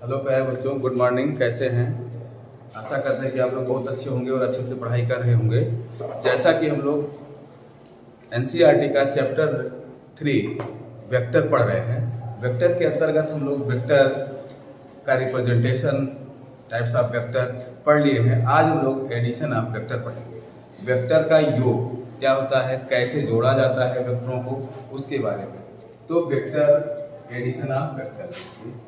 Hello प्यारे बच्चों, good morning. कैसे हैं? आशा करते हैं कि आप लोग बहुत अच्छे होंगे और अच्छे से पढ़ाई कर रहे होंगे। जैसा कि हम लोग एनसीईआरटी का चैप्टर 3 वेक्टर पढ़ रहे हैं। वेक्टर के अंतर्गत हम लोग वेक्टर का रिप्रेजेंटेशन, टाइप्स ऑफ वेक्टर पढ़ लिए हैं। आज हम लोग एडिशन ऑफ वेक्टर पढ़ेंगे। वेक्टर का योग क्या होता है, कैसे जोड़ा जाता है वेक्टरों को, उसके बारे में। तो vector, addition of vector.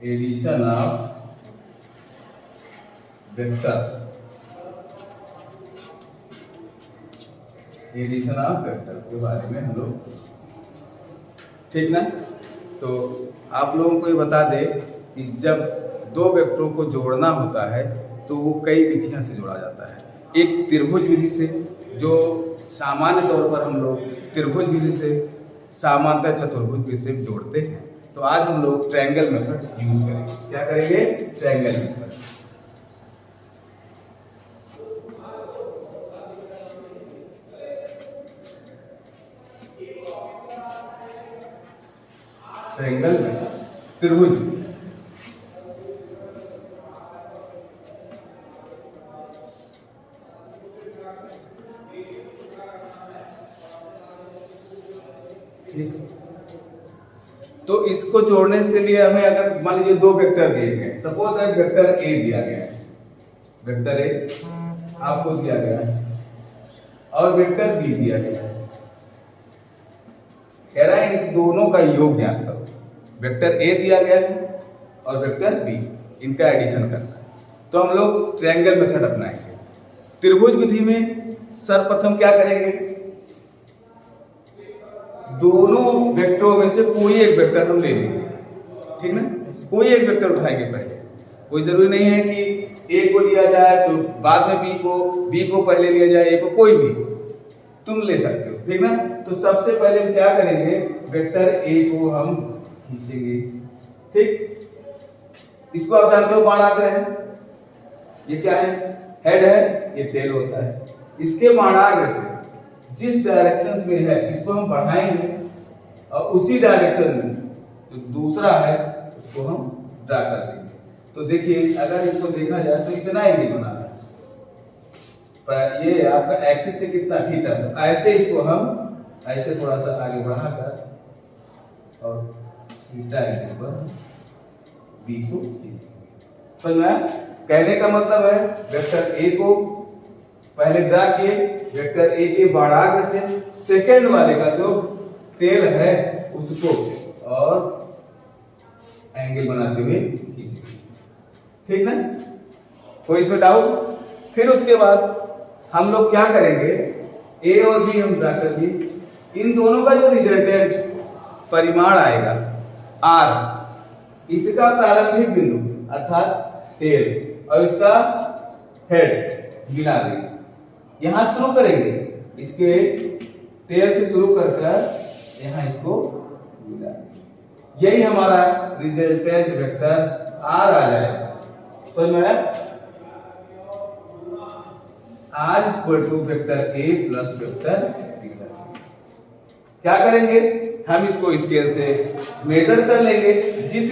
Addition of vectors, addition of vector के बारे में हम लोग, ठीक ना। तो आप लोगों को ये बता दे कि जब दो वेक्टरों को जोड़ना होता है तो वो कई विधियों से जोड़ा जाता है। एक त्रिभुज विधि से, जो सामान्य तौर पर हम लोग त्रिभुज विधि से, समांतर चतुर्भुज विधि से जोड़ते हैं। तो आज हम लोग ट्रायंगल मेथड यूज करेंगे। क्या करेंगे? Triangle method. ट्रायंगल मेथड, त्रिभुज। तो इसको जोड़ने से लिए हमें, अगर मान लीजिए दो वेक्टर दिए गए, सपोज दैट वेक्टर ए दिया गया है, वेक्टर ए आपको दिया गया है और वेक्टर बी दिया गया है। कह रहा है इन दोनों का योग ज्ञात करो। वेक्टर ए दिया गया है और वेक्टर बी, इनका एडिशन करना है। तो हम लोग ट्रायंगल मेथड अपनाएंगे। त्रिभुज विधि में सर्वप्रथम क्या करेंगे, दोनों वेक्टरों में से कोई एक वेक्टर हम ले लेंगे, ठीक ना। कोई एक वेक्टर उठाएंगे पहले। कोई जरूरी नहीं है कि ए को लिया जाए तो बाद में बी को पहले लिया जाए, ए को, कोई भी तुम ले सकते हो, ठीक ना। तो सबसे पहले हम क्या करेंगे, वेक्टर ए को हम खींचेंगे, ठीक। इसको आप जानते हो बाणाग्र है, ये क्या है, हेड है, ये टेल होता है। इसके बाणाग्र से जिस डायरेक्शन में है इसको हम बढ़ाएंगे और उसी डायरेक्शन में जो दूसरा है उसको हम ड्रा कर देंगे। तो देखिए, अगर इसको देखा जाए तो इतना एंगल बना रहा है, पर ये आपका एक्सिस से कितना, थीटा। तो ऐसे इसको हम ऐसे थोड़ा सा आगे बढ़ाकर और थीटा एंगल पर बी को समझ में। कहने का मतलब है, वेक्टर ए को पहले ड्रा किए, वेक्टर ए के बाणाग्र से सेकेंड वाले का जो टेल है उसको और एंगल बनाते हुए खींचेंगे, ठीक ना। कोई इसमें डाउट? फिर उसके बाद हम लोग क्या करेंगे, ए और बी हम ड्रा कर लिए। इन दोनों का जो रिजल्टेंट परिमाण आएगा आर, इसका प्रारंभिक बिंदु अर्थात टेल और इसका हेड मिला देंगे। यहां शुरू करेंगे, इसके टेल से शुरू कर यहां इसको मिला देंगे। यही हमारा रिजल्टेंट वेक्टर आर आ जाएगा। समझ में आया? R equal to vector A plus vector B. क्या करेंगे, हम इसको स्केल से मेजर कर लेंगे। जिस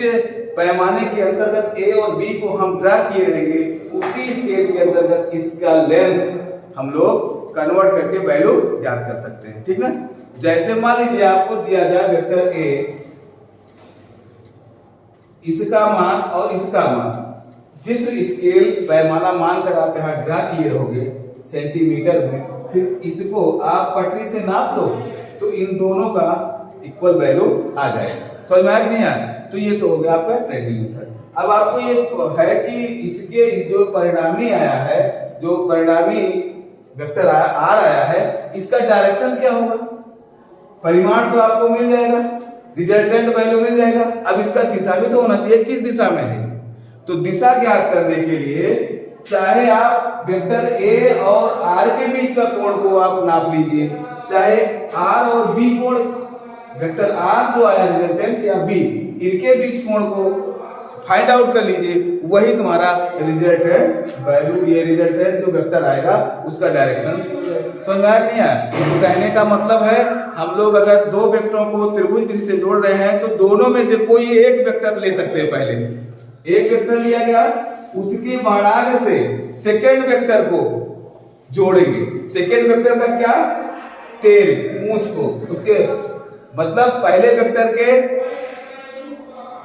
पैमाने के अंतर्गत ए और बी को हम ड्रा किए रहेंगे, उसी स्केल के अंतर्गत इसका लेंथ हम लोग कन्वर्ट करके वैल्यू ज्ञात कर सकते हैं, ठीक ना। जैसे मान लीजिए आपको दिया जाए वेक्टर ए, इसका मान और इसका मान, जिस स्केल पैमाना मानकर आप यहाँ ड्रा किए रहोगे सेंटीमीटर में, फिर इसको आप पटरी से नाप लो तो इन दोनों का इक्वल वैल्यू आ जाएगा। समझ में आया कि नहीं आया? तो ये तो हो गया आपका ट्रायंगल मेथड। अब आपको ये है कि इसके जो परिणामी आया है, जो परिणामी वेक्टर आर आया है, इसका डायरेक्शन क्या होगा। परिमाण तो आपको मिल जाएगा, रिजल्टेंट वैल्यू मिल जाएगा। अब इसका दिशा भी तो होना चाहिए, किस दिशा में है। तो दिशा ज्ञात करने के लिए चाहे आप वेक्टर ए और आर के बीच का कोण को आप नाप लीजिए, चाहे आर और बी कोण, वेक्टर आर जो आया रिजल्टेंट या बी, इनके बीच कोण को फाइंड आउट कर लीजिए, वही तुम्हारा रिजल्टेंट वैल्यू, ये रिजल्टेंट जो वेक्टर आएगा उसका डायरेक्शन समझ में आया नहीं आया। तो कहने का मतलब है हम लोग अगर दो वेक्टरों को त्रिभुज विधि से जोड़ रहे हैं तो दोनों में से कोई एक वेक्टर ले सकते हैं। पहले एक वेक्टर लिया गया, उसके बाणार्क से सेकेंड वेक्टर को जोड़ेंगे। सेकेंड वेक्टर का क्या, टेल, मूंछ को, उसके मतलब पहले वेक्टर के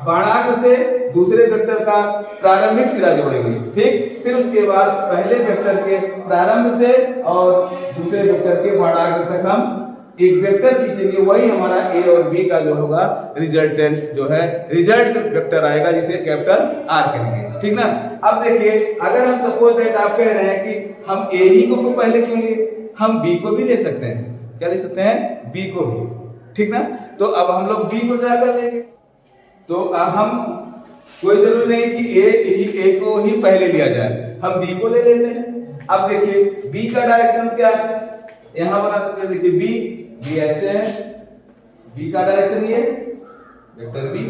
बाणार्क से दूसरे वेक्टर का प्रारंभिक सिरा जोड़ेंगे, ठीक। फिर उसके बाद पहले वेक्टर के प्रारंभ से और दूसरे वेक्टर के बाणार्क तक हम एक वेक्टर खींचेंगे, वही हमारा ए और बी का जो होगा रिजल्टेंट जो है रिजल्ट वेक्टर आएगा, जिसे कैपिटल आर कहेंगे, ठीक ना। अब देखिए अगर हम सपोज दैट आप कह रहे हैं कि हम ए ही को पहले क्यों लिए, हम बी को भी ले सकते हैं। क्या ले सकते हैं, बी को भी, ठीक ना। तो अब हम लोग बी को ड्रा कर लेंगे। तो अब हम कोई जरूरी नहीं कि ए को ही पहले लिया जाए, हम बी को ले लेते हैं। अब देखिए बी का डायरेक्शन क्या है, यहां बना देते हैं, देखिए बी ऐसे है, बी का डायरेक्शन ये वेक्टर बी,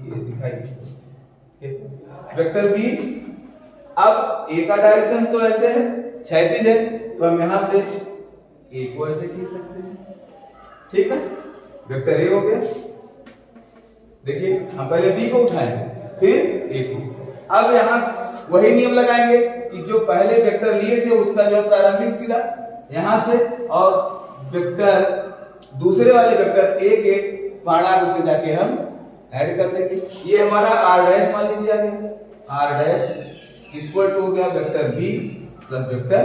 ये दिखाई वेक्टर बी। अब ए का डायरेक्शन तो ऐसे है, क्षैतिज है, तो हम यहां से ए को ऐसे खींच सकते हैं, ठीक है, वेक्टर ए हो गया। देखिए हम पहले बी को उठाए फिर ए को। अब यहां वही नियम लगाएंगे कि जो पहले वेक्टर लिए थे उसका जो प्रारंभिक सिरा यहां से और वेक्टर दूसरे वाले वेक्टर ए के बाणार्क उसमें जाके हम ऐड कर देंगे। ये हमारा आर डैश मान लीजिए आ गया, आर डैश इक्वल टू हो गया वेक्टर बी प्लस वेक्टर,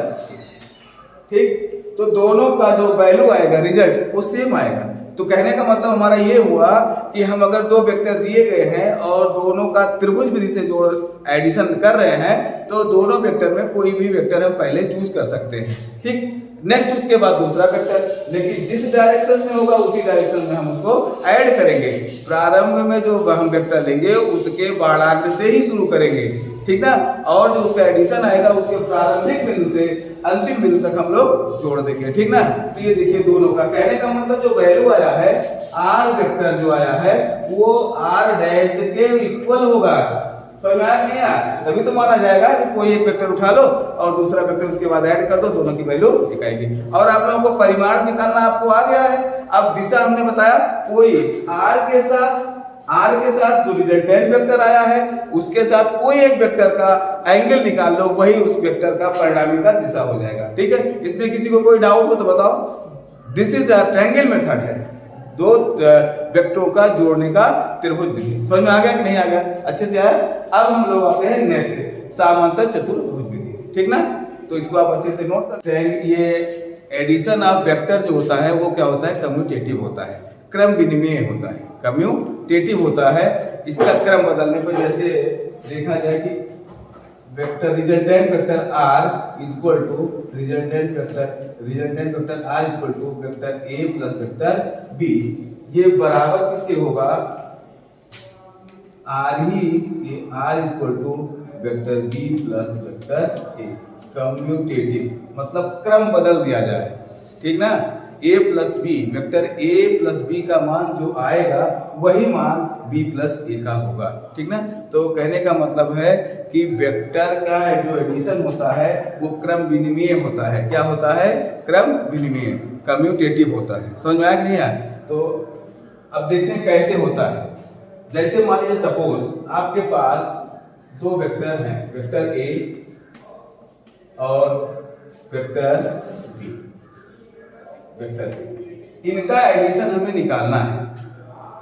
ठीक। तो दोनों का जो वैल्यू आएगा रिजल्ट वो सेम आएगा। तो कहने का मतलब हमारा ये हुआ कि हम अगर दो वेक्टर दिए गए हैं और दोनों का त्रिभुज विधि से जोड़ एडिशन कर रहे हैं तो दोनों वेक्टर में कोई भी वेक्टर हम पहले चूज कर सकते हैं, ठीक। नेक्स्ट उसके बाद दूसरा वेक्टर, लेकिन जिस डायरेक्शन में होगा उसी डायरेक्शन में हम उसको ऐड करेंगे। प्रारंभ में जो हम वेक्टर लेंगे उसके बाणार्क से ही शुरू करेंगे, ठीक ना, और जो उसका एडिशन आएगा उसके प्रारंभिक बिंदु से अंतिम बिंदु तक हम लोग जोड़ देंगे, ठीक ना। तो ये देखिए दोनों का कहने का मतलब जो वैल्यू आया है आर वेक्टर जो आया है वो आर डैश के इक्वल होगा। समझ में आया नहीं आया, तभी तो माना जाएगा कि कोई एक वेक्टर उठा लो और दूसरा वेक्टर उसके बाद ऐड कर दो, दोनों की वैल्यू एक आएगी। और आप लोगों को परिमाण निकालना आपको आ गया है। अब दिशा हमने बताया कोई आर के साथ जो रिजल्टेंट वेक्टर आया है उसके साथ कोई एक वेक्टर का एंगल निकाल लो, वही उस वेक्टर का परिणामी का दिशा हो जाएगा, ठीक है। इसमें किसी को कोई डाउट हो तो बताओ। This is a triangle method है, दो वेक्टरों का जोड़ने का त्रिभुज विधि। समझ में आ गया कि नहीं आ गया, अच्छे से आया। अब हम लोग आते हैं नेक्स्ट समांतर चतुर्भुज विधि, ठीक ना। तो इसको आप अच्छे से नोट कर। ये एडिशन ऑफ वेक्टर जो होता है वो क्या होता है, कम्यूटेटिव होता है, क्रम विनिमय होता है, कम्यूटेटिव होता है। इसका क्रम बदलने पर जैसे देखा जाए कि vector resultant vector R equal to resultant vector R equal to vector A plus vector B, ये बराबर किसके होगा, आर ही, ये R equal to vector B plus vector A. Commutative मतलब क्रम बदल दिया जाए, ठीक ना। a plus B, vector a plus B का मान जो आएगा वही मान b प्लस a का होगा, ठीक ना। तो कहने का मतलब है कि वेक्टर का जो एडिशन होता है वो क्रम विनिमय होता है। क्या होता है, क्रम विनिमय, कम्यूटेटिव होता है। समझ में आया कि नहीं आया। तो अब देखते हैं कैसे होता है। जैसे मान लीजिए सपोज आपके पास दो वेक्टर हैं, वेक्टर a और वेक्टर b, इनका एडिशन हमें निकालना है,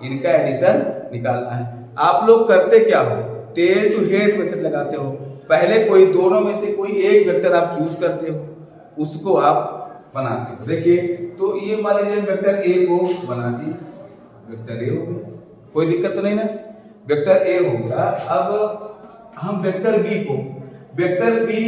इनका एडिशन निकालना है। आप लोग करते क्या हो, टेल टू हेड मेथड लगाते हो। पहले कोई दोनों में से कोई एक वेक्टर आप चूज करते हो, उसको आप बनाते हो। देखिए तो ये मान लीजिए वेक्टर ए को बना दी, वेक्टर ए हो गया, कोई दिक्कत तो नहीं ना, वेक्टर ए हो गया। अब हम वेक्टर बी को, वेक्टर बी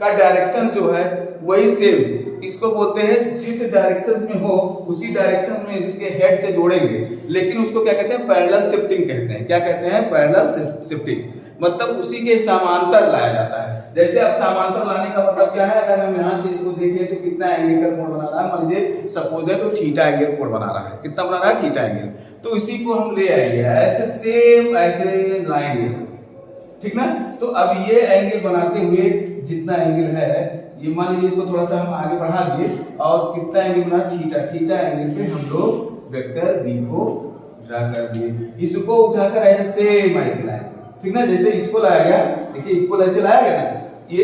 का डायरेक्शन जो है वही सेम, इसको बोलते हैं जिस डायरेक्शन में हो उसी डायरेक्शन में इसके हेड से जोड़ेंगे, लेकिन उसको क्या कहते हैं, पैरेलल शिफ्टिंग कहते हैं। क्या कहते हैं, पैरेलल शिफ्टिंग, मतलब उसी के समांतर लाया जाता है। जैसे अब समांतर लाने का मतलब क्या है, अगर हम यहाँ से इसको देखें तो कितना एंगल का कोण बना रहा है, मान लीजिए सपोज है तो थीटा एंगल कोण बना रहा है, कितना बना रहा है, थीटा एंगल। तो इसी को हम ले आएंगे ऐसे, सेम ऐसे लाएंगे, ठीक ना। तो अब ये एंगल बनाते हुए जितना एंगल है, ये मान लीजिए इसको थोड़ा सा हम आगे बढ़ा दिए और कितना एंगल बना, थीटा। थीटा एंगल पे हम लोग वेक्टर बी को ड्रा कर दिए। इसको उठाकर ऐसे सेम ऐसे लाए, ठीक ना, जैसे इसको लाया गया, देखिए इक्वल ऐसे लाया गया ना, ये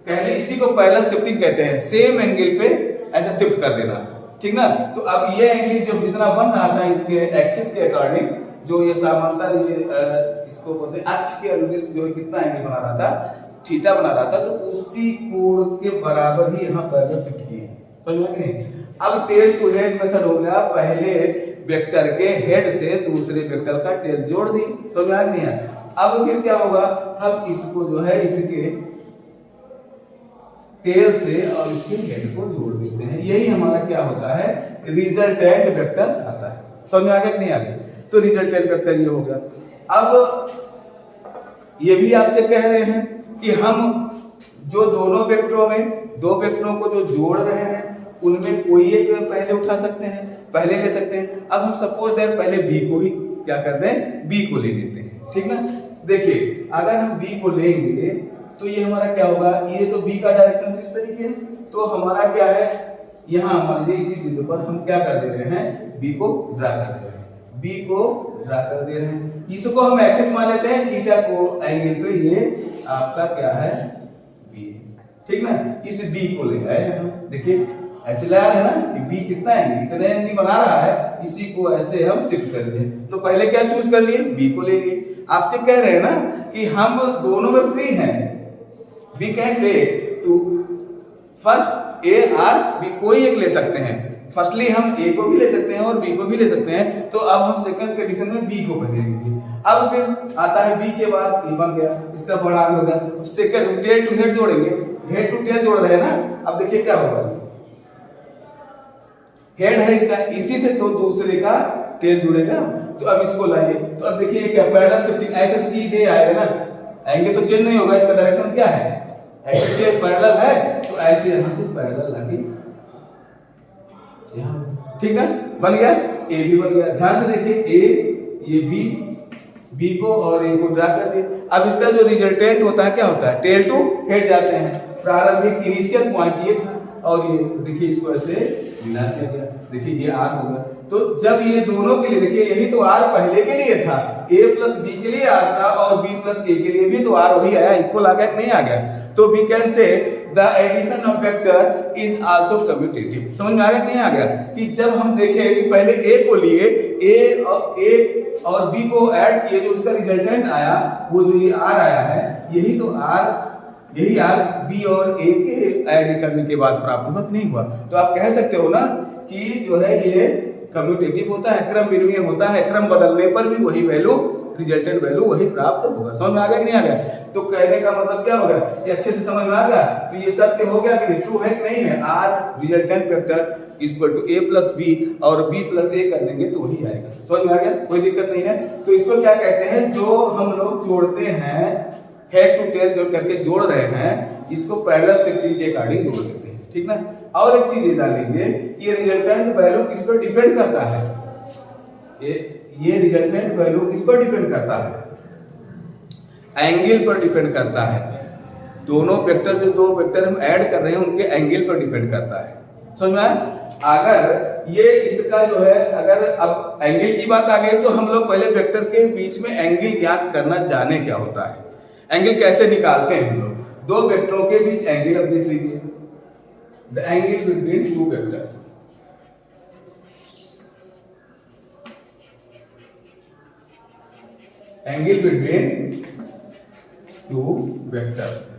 कहते इसी को पैरेलल शिफ्टिंग कहते हैं। सेम एंगल पे ऐसे शिफ्ट कर देना, ठीक ना। तो अब ये एंगल जो जितना बन रहा था इसके एक्सिस के अकॉर्डिंग, जो ये समानता इसको बोलते हैं अक्ष के अनुदिश, जो कितना एंगल बना रहा था, थीटा बना रहा था, तो उसी कोण के बराबर ही यहाँ पैरेलल शिफ्ट किए, समझ में नहीं। अब टेल टू हेड मेथड हो गया, पहले वेक्टर के हेड से दूसरे वेक्टर का टेल जोड़ दी, समझ में नहीं है। अब फिर क्या होगा, हम इसको जो है इसके टेल से और इसके हेड को जोड़ देते हैं, यही हमारा क्या होता है, रिजल्टेंट वेक्टर आता है। समझ में आ गया कि नहीं आ गया। तो रिजल्टेंट वेक्टर ये हो गया। अब ये भी आपसे कह रहे हैं कि हम जो दोनों वेक्टरों में दो वेक्टरों को जो जोड़ रहे हैं उनमें कोई एक पहले उठा सकते हैं, पहले ले सकते हैं। अब हम सपोज दैट पहले बी को ही क्या करते हैं, बी को ले लेते हैं, ठीक ना। देखिए अगर हम बी को लेंगे तो ये हमारा क्या होगा, ये तो बी का डायरेक्शन इस तरीके है, तो हमारा क्या है, यहाँ मान लीजिए इसी बिंदु पर हम क्या कर दे रहे हैं, बी को ड्रा कर दे रहे हैं, बी को ड्रा कर दे रहे हैं। इसको हम एक्सिस मान लेते हैं, थीटा को एंगल पे ये आपका क्या है, बी, ठीक ना। इस बी को ले आए यहाँ, देखिए ऐसे लगा है ना कि बी कितना एंगल, इतने एंगल बना रहा है, इसी को ऐसे हम शिफ्ट कर दिए। तो पहले क्या चूज कर लिए, बी को ले लिए। आपसे कह रहे हैं ना कि हम दोनों में फ्री हैं, वी कैन ले to first A or B, कोई एक ले सकते हैं। फर्स्टली हम ए को भी ले सकते हैं और बी को भी ले सकते हैं। तो अब हम सेकंड कंडीशन में बी को पहले लेंगे। अब फिर आता है बी के बाद ए बन गया, इसका बड़ा होगा। अब सेकंड टेल टू हेड जोड़ेंगे, हेड टू टेल जोड़ रहे हैं ना। अब देखिए क्या होगा, हेड है इसका, इसी से तो दूसरे का टेल जुड़ेगा। तो अब इसको लाइए, तो अब देखिए क्या पैरेलल शिफ्टिंग ऐसे सीधे आएगा ना, एंगल तो चेंज नहीं होगा, इसका डायरेक्शन क्या है, एक्सिस के पैरेलल है, तो ऐसे यहां से पैरेलल लाके यहां, ठीक है, बन गया, ए भी बन गया। ध्यान से देखिए, ए ये बी, बी को और ए को ड्रा कर दिए। अब इसका जो रिजल्टेंट होता है क्या होता है, टेल टू हेड जाते हैं। प्रारंभिक इनिशियल पॉइंट ये था और ये देखिए इसको ऐसे मिला दिया गया, देखिए ये आर होगा। तो जब ये दोनों के लिए, देखिए यही तो आर पहले के लिए था, ए प्लस बी के लिए आर था और बी प्लस ए के लिए भी तो आर वही आया, इक्वल आ गया कि नहीं आ गया। तो we can say the addition of vector is also commutative. समझ में आ गया कि नहीं आ गया, कि जब हम देखें कि पहले ए को लिए, ए और बी को ऐड किए, जो उसका रिजल्टेंट आया वो जो ये आर आया है, यही तो आर, यही आर बी और ए के ऐड करने के बाद प्राप्त हुआ, नहीं हुआ। तो आप कह सकते हो ना कि जो है ये कम्यूटेटिव होता है, क्रम विनिमय होता है, क्रम बदलने पर भी वही वैल्यू, रिजल्टेंट वैल्यू वही प्राप्त होगा। समझ में आ गया कि नहीं आ गया। तो कहने का मतलब क्या होगा, ये अच्छे से समझ में आ गया। तो ये सत्य हो गया कि ट्रू है कि नहीं है, R resultant vector equal to A plus B और बी प्लस ए कर देंगे तो वही आएगा। समझ में आ गया, कोई दिक्कत नहीं है। तो इसको क्या कहते हैं, जो हम लोग जोड़ते हैं, हेड टू टेल जोड़ करके जोड़ रहे हैं, इसको पैरेलल शिफ्टिंग के अकॉर्डिंग जोड़ देते हैं, ठीक ना। और एक चीज ये जान लीजिए, ये रिजल्टेंट वैल्यू किस पर डिपेंड करता है, ये रिजल्टेंट वैल्यू किस पर डिपेंड करता है, एंगल पर डिपेंड करता है। दोनों वेक्टर, जो दो वेक्टर हम ऐड कर रहे हैं, उनके एंगल पर डिपेंड करता है। समझ में, अगर ये इसका जो है, अगर अब एंगल की बात आ गई तो हम लोग पहले वेक्टर के बीच में एंगल ज्ञात करना जाने क्या होता है, एंगल कैसे निकालते हैं हम लोग। दो वेक्टरों के बीच एंगल, अब देख लीजिए, the angle between two vectors, angle between two vectors,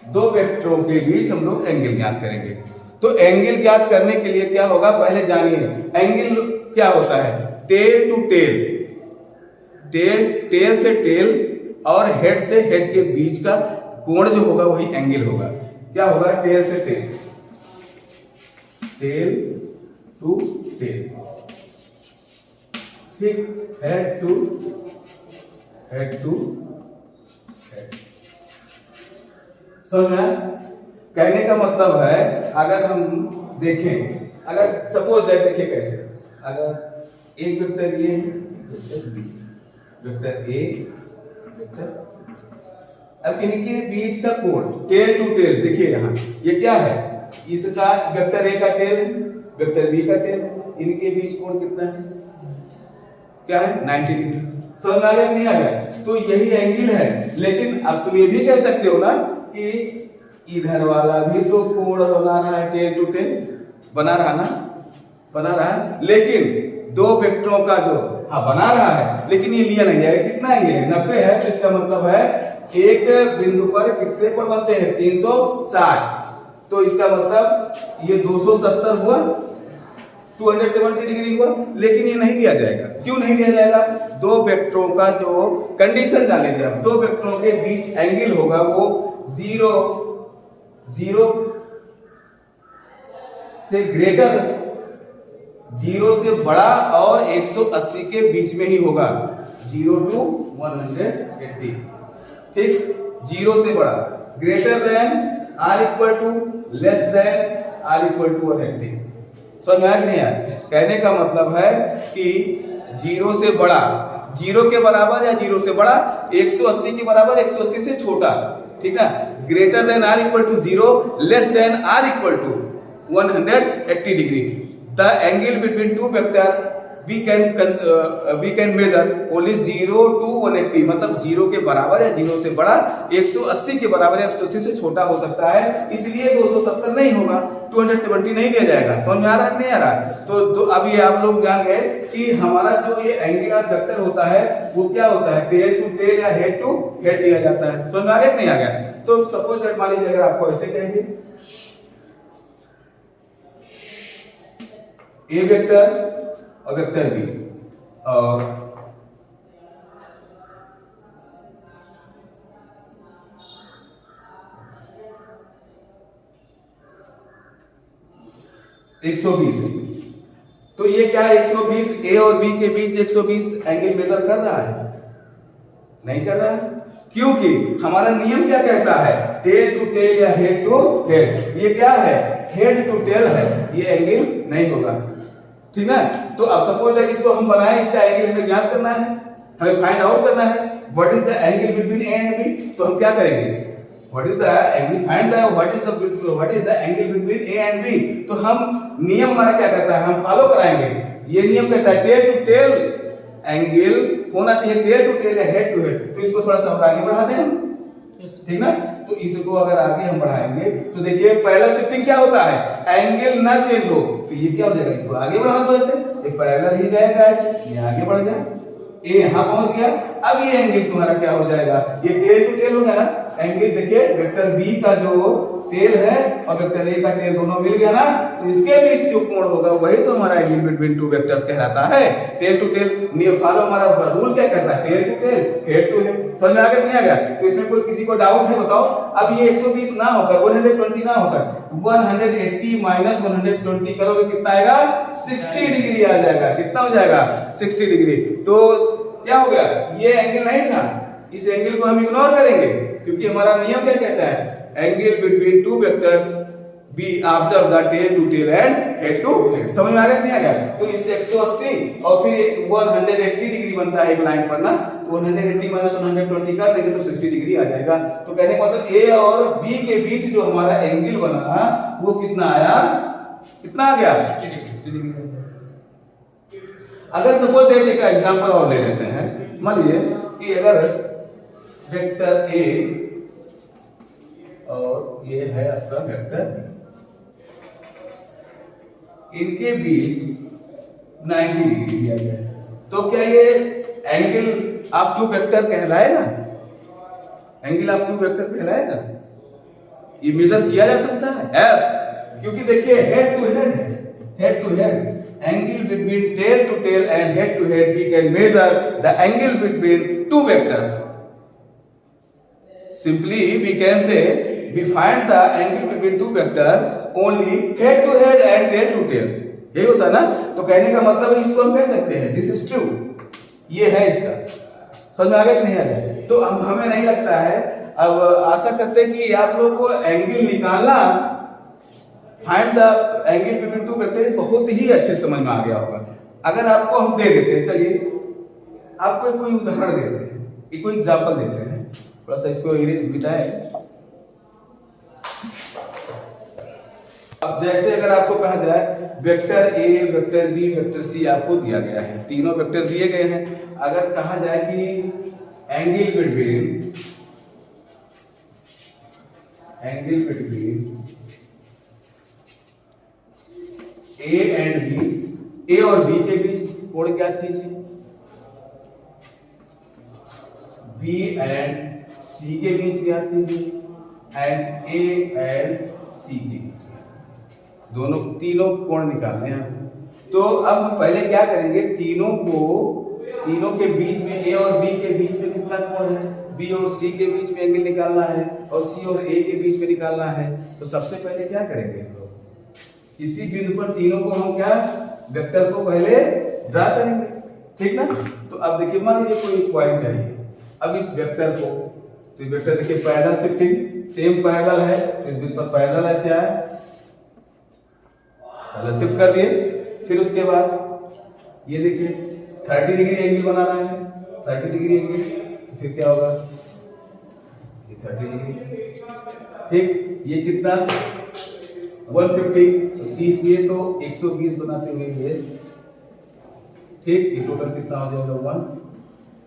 दो वेक्टरों के बीच हम लोग एंगल ज्ञात करेंगे। तो एंगल ज्ञात करने के लिए क्या होगा, पहले जानिए एंगल क्या होता है, टेल टू टेल, टेल से टेल और हेड से हेड के बीच का कोण जो होगा वही एंगल होगा। क्या होगा, टेल से टेल, टेल टू टेल, ठीक, हेड टू हेड। समझ में, कहने का मतलब है, अगर हम देखें, अगर सपोज दैट, देखिए कैसे, अगर एक वेक्टर ये vector B, vector A, vector. अब इनके बीच का कोण टेल टू टेल देखिए यहाँ ये क्या है, इसका वेक्टर ए का टेल है, वेक्टर बी का टेल है, इनके बीच कोण कितना है, क्या है 90 डिग्री। समझ में आ गया नहीं आ गया? तो यही एंगल है। लेकिन अब तुम ये भी कह सकते हो ना कि इधर वाला भी तो कोण बना रहा है, टेल टू टेल बना रहा ना, बना रहा है, लेकिन दो वेक्टरों का जो बना रहा है, लेकिन ये लिया नहीं जाएगा। कितना एंगल है 90 है, तो इसका मतलब है एक बिंदु पर कितने कोण बनते हैं 360, तो इसका मतलब ये 270 हुआ, 270 डिग्री हुआ। लेकिन ये नहीं दिया जाएगा। क्यों नहीं दिया जाएगा? दो वेक्टरों का जो कंडीशन जान लीजिए, दो वेक्टरों के बीच एंगल होगा वो 0 से ग्रेटर, 0 से बड़ा और 180 के बीच में ही होगा, 0 to 180। ठीक, 0 से बड़ा, greater than or equal to, less than or equal to 180। समझ में आया नहीं आया? कहने का मतलब है कि 0 से बड़ा, 0 के बराबर या 0 से बड़ा, 180 के बराबर, 180 से छोटा, ठीक है, greater than or equal to 0, less than or equal to 180 degree. The angle between two vector we can measure only 0 to 180, मतलब 0 के बराबर या 0 से बड़ा, 180 के बराबर या 180 से छोटा हो सकता है, इसलिए 270 नहीं होगा, 270 नहीं दिया जाएगा। समझ में आ रहा है नहीं आ रहा? तो अब ये आप लोग जान गए कि हमारा जो ये एंगुलर वेक्टर होता है वो क्या होता है, टेल टू टेल या हेड टू हेड दिया जाता है। समझ में आ गया नहीं आ गया? तो सपोज दैट मान लीजिए अगर आपको ऐसे कहेंगे ए वेक्टर और वेक्टर बी, और एक 120, तो ये क्या है 120 ए और बी के बीच 120 एंगल मेजर कर रहा है? नहीं कर रहा है। क्योंकि हमारा नियम क्या कहता है, टेल टू टेल या हेड टू हेड। ये क्या है, हेड टू टेल है, ये एंगल नहीं होगा, ठीक है। तो अब सपोज है इसको हम बनाए, इसका एंगल हमें ज्ञात करना है, हमें फाइंड आउट करना है what is the angle between A and B. तो हम क्या करेंगे, what is the angle, find what is the angle between A and B. तो हम नियम हमारा क्या कहता है, हम फॉलो कराएंगे। ये नियम कहता है टेल टू टेल एंगल होना चाहिए, टेल टू टेल या हेड टू हेड। तो इसको थोड़ा सा और आगे बढ़ा दें हम, ठीक ना। तो इसको अगर आगे हम बढ़ाएंगे तो देखिए पहला शिफ्टिंग क्या होता है, एंगल ना चेंज हो, तो ये क्या हो जाएगा, इसको आगे बढ़ा दो ऐसे, ये पैरेलल ही जाएगा ऐसे, ये आगे बढ़ जाए, ए यहां पहुंच गया। अब ये एंगल तुम्हारा क्या हो जाएगा, ये टेल टू टेल हो गया ना। एंगल देखिए वेक्टर बी का जो टेल है और वेक्टर ए का टेल दोनों मिल गया ना, तो इसके बीच जो कोण होगा वही तो हमारा एंगल बिटवीन टू वेक्टर्स कहलाता है। टेल टू टेल नियम फॉलो, हमारा रूल क्या कहता है, tail to tail head to head. समझ में आ गया नहीं आ गया? तो इसमें कोई किसी को डाउट है बताओ? अब ये 120 ना होकर 120 ना होकर 180 माइनस 120 करोगे कितना आएगा, 60 डिग्री आ जाएगा। कितना हो जाएगा, 60 डिग्री। तो क्या हो गया, ये एंगल नहीं था, इस एंगल को हम इग्नोर करेंगे क्योंकि हमारा नियम क्या कहता है, angle between two vectors be observe the tail to tail and head to head. समझ में आ गया नहीं आ गया? तो इससे 180 और फिर 180 डिग्री बनता है एक लाइन पर ना, तो 180 माइनस 120 कर देंगे तो 60 डिग्री आ जाएगा। तो कहने का मतलब ए और बी के बीच जो हमारा एंगल बना वो कितना आया, कितना आ गया, 60 डिग्री। अगर सपोज दैट एक एग्जांपल और ले लेते हैं, मान लीजिए कि अगर वेक्टर ए और ये है आपका वेक्टर बी, इनके बीच 90 डिग्री दिया गया है, तो क्या ये एंगल ऑफ टू वेक्टर कहलाएगा? एंगल ऑफ टू वेक्टर कहलाएगा? ये मेजर किया जा सकता है? यस, क्योंकि देखिए हेड टू हेड है, head to head, angle between tail to tail and head to head, we can measure the angle between two vectors. Simply we can say we find the angle between two vectors only head to head and tail to tail. यही होता है ना। तो कहने का मतलब इसको हम कह सकते हैं this is true, ये है इसका। समझ में आ गया कि नहीं आ गया? तो अब हमें नहीं लगता है, अब आशा करते हैं कि आप लोग को एंगल निकालना, find the angle between two vectors बहुत ही अच्छे समझ में आ गया होगा। अगर आपको हम दे देते हैं, चलिए आपको कोई उदाहरण देते हैं, कोई एग्जाम्पल देते हैं, थोड़ा सा इसको मिटाएं। अब जैसे अगर आपको कहा जाए vector A, vector B, vector C आपको दिया गया है, तीनों वेक्टर दिए गए हैं। अगर कहा जाए कि angle between A and B, A और बी के बीच कोण ज्ञात कीजिए, बी एंड सी के बीच ज्ञात कीजिए, एंड ए एंड सी के बीच, दोनों तीनों कोण निकालने हैं। तो अब हम पहले क्या करेंगे, तीनों के बीच में, ए और बी के बीच में कितना कोण है, बी और सी के बीच में एंगल निकालना है, और सी और ए के बीच में निकालना है। तो सबसे पहले क्या करेंगे हम लोग, किसी बिंदु पर तीनों को हम क्या वेक्टर को पहले ड्रा करेंगे, ठीक ना। तो अब देखिए मान लीजिए कोई पॉइंट है, अब इस वेक्टर को, तो वेक्टर देखिए पैरेलल शिफ्टिंग, सेम पैरेलल है, इस बिंदु पर पैरेलल ऐसे आया, शिफ्ट कर दिए। फिर उसके बाद ये देखिए 30 डिग्री एंगल बना रहा है, 30 डिग्री एंगल, तो फिर क्या होगा, ये 30 डिग्री, ठीक। ये कितना 150, 30 ये तो 120 बनाते हुए ये, ठीक। ये टोटल कितना हो जाएगा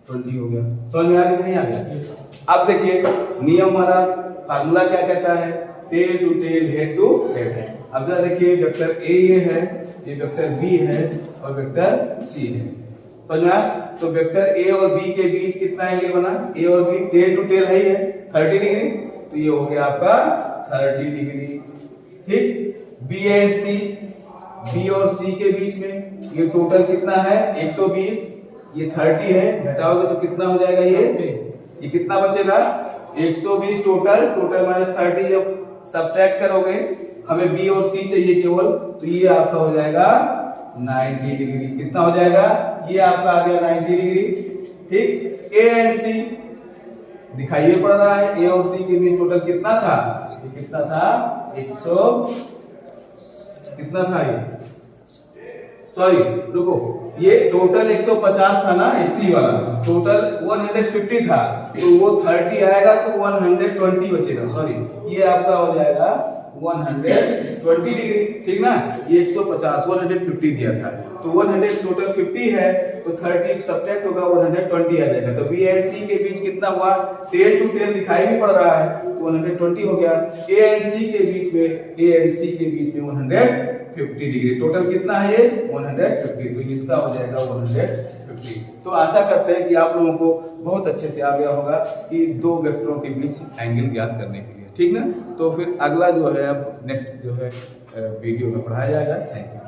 120 हो गया। समझ में आ गया नहीं आ गया। अब देखिए नियम हमारा फार्मूला क्या कहता है, tail to tail, head to head. अब जरा देखिए वेक्टर ए ये है, ये वेक्टर बी है और वेक्टर सी है, समझ में आया। तो वेक्टर ए और बी के बीच कितना एंगल बना, ए और बी टेल टू टेल है 30 डिग्री, तो ये हो गया आपका 30 डिग्री, ठीक। बी एंड सी, बी और सी के बीच में ये टोटल कितना है 120, ये 30 है, घटाओगे तो कितना हो जाएगा, ये कितना बचेगा 120 टोटल माइनस 30, जब सब्ट्रैक्ट करोगे हमें बी और सी चाहिए केवल, तो ये आपका हो जाएगा 90 डिग्री। कितना हो जाएगा, ये आपका आ गया 90 डिग्री, ठीक। ए एंड सी दिखाइए पड़ रहा है, ए और सी के बीच टोटल कितना था, ये कितना था 100, कितना था ये, सॉरी रुको, ये टोटल 150 था ना, सी वाला टोटल 150 था, तो वो 30 आएगा तो 120 बचेगा, सॉरी ये आपका हो जाएगा 120 डिग्री, ठीक ना। ये 150 150 दिया था, तो 100 टोटल 50 है, तो 30 सब्ट्रैक्ट होगा 120 आ जाएगा। तो बी एंड सी के बीच कितना हुआ, टेल टू टेल दिखाई भी पड़ रहा है, तो 120 हो गया। ए एंड सी के बीच में, ए एंड सी के बीच में 150 डिग्री, टोटल कितना है ये 150, तो इसका हो जाएगा 150। तो आशा करते हैं कि आप लोगों को बहुत अच्छे से आ गया होगा कि दो वेक्टरों के बीच एंगल ज्ञात करने के लिए, ठीक ना। तो फिर अगला जो है अब नेक्स्ट जो है वीडियो में पढ़ाया जाएगा। Thank you.